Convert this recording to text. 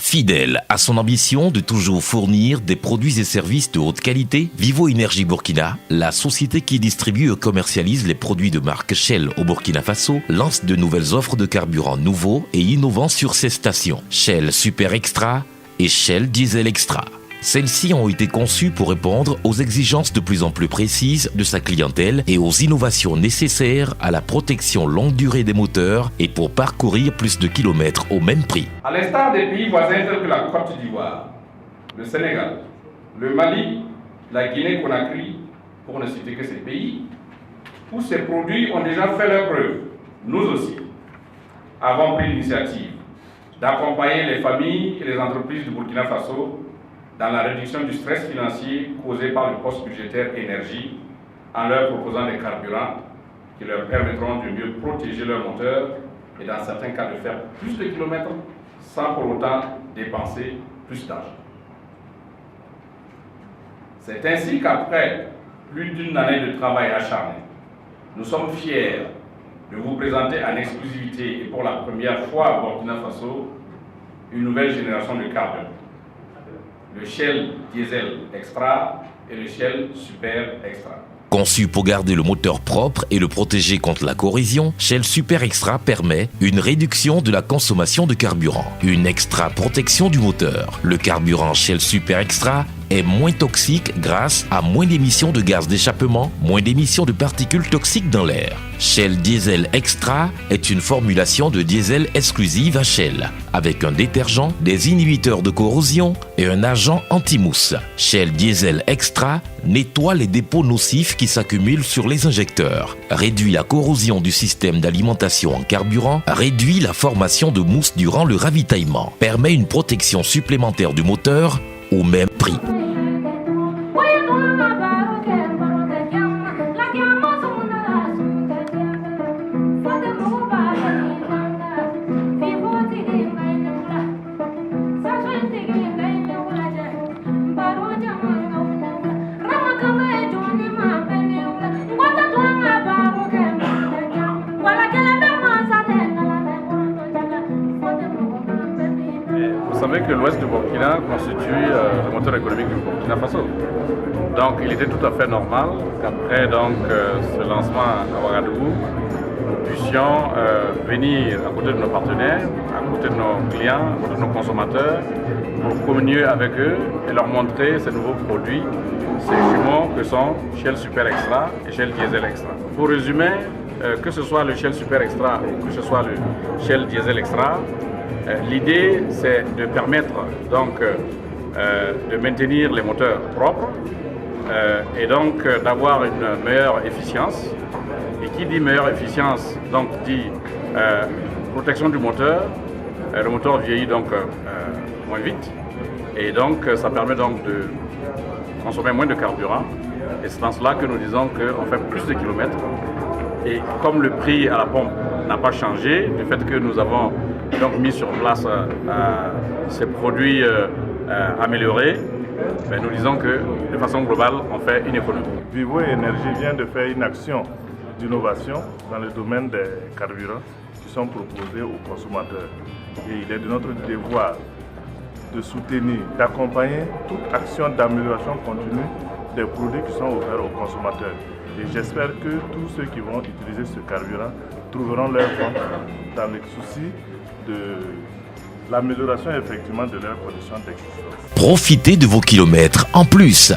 Fidèle à son ambition de toujours fournir des produits et services de haute qualité, Vivo Énergie Burkina, la société qui distribue et commercialise les produits de marque Shell au Burkina Faso, lance de nouvelles offres de carburant nouveaux et innovants sur ses stations, Shell Super Extra et Shell Diesel Extra. Celles-ci ont été conçues pour répondre aux exigences de plus en plus précises de sa clientèle et aux innovations nécessaires à la protection longue durée des moteurs et pour parcourir plus de kilomètres au même prix. À l'instar des pays voisins tels que la Côte d'Ivoire, le Sénégal, le Mali, la Guinée-Conakry, pour ne citer que ces pays, où ces produits ont déjà fait leurs preuves, nous aussi avons pris l'initiative d'accompagner les familles et les entreprises du Burkina Faso dans la réduction du stress financier causé par le poste budgétaire énergie en leur proposant des carburants qui leur permettront de mieux protéger leurs moteurs et dans certains cas de faire plus de kilomètres sans pour autant dépenser plus d'argent. C'est ainsi qu'après plus d'une année de travail acharné, nous sommes fiers de vous présenter en exclusivité et pour la première fois à Burkina Faso une nouvelle génération de carburants. Le Shell Diesel Extra et le Shell Super Extra. Conçu pour garder le moteur propre et le protéger contre la corrosion, Shell Super Extra permet une réduction de la consommation de carburant, une extra protection du moteur. Le carburant Shell Super Extra est moins toxique grâce à moins d'émissions de gaz d'échappement, moins d'émissions de particules toxiques dans l'air. Shell Diesel Extra est une formulation de diesel exclusive à Shell, avec un détergent, des inhibiteurs de corrosion et un agent anti-mousse. Shell Diesel Extra nettoie les dépôts nocifs qui s'accumulent sur les injecteurs, réduit la corrosion du système d'alimentation en carburant, réduit la formation de mousse durant le ravitaillement, permet une protection supplémentaire du moteur au même prix. Vous savez que l'ouest du Burkina constitue le moteur économique du Burkina Faso. Donc il était tout à fait normal qu'après ce lancement à Ouagadougou, nous puissions venir à côté de nos partenaires, à côté de nos clients, à côté de nos consommateurs, pour communier avec eux et leur montrer ces nouveaux produits, ces jumeaux que sont Shell Super Extra et Shell Diesel Extra. Pour résumer, que ce soit le Shell Super Extra ou que ce soit le Shell Diesel Extra, l'idée, c'est de permettre donc de maintenir les moteurs propres et donc d'avoir une meilleure efficience. Et qui dit meilleure efficience, donc dit protection du moteur. Le moteur vieillit donc moins vite et donc ça permet donc de consommer moins de carburant. Et c'est dans cela que nous disons qu'on fait plus de kilomètres. Et comme le prix à la pompe n'a pas changé, du fait que nous avons donc mis sur place ces produits améliorés, ben nous disons que de façon globale, on fait une économie. Vivo Énergie vient de faire une action d'innovation dans le domaine des carburants qui sont proposés aux consommateurs. Et il est de notre devoir de soutenir, d'accompagner toute action d'amélioration continue des produits qui sont offerts aux consommateurs. Et j'espère que tous ceux qui vont utiliser ce carburant trouveront leur compte dans le souci de l'amélioration effectivement de leurs conditions d'existence. Profitez de vos kilomètres en plus.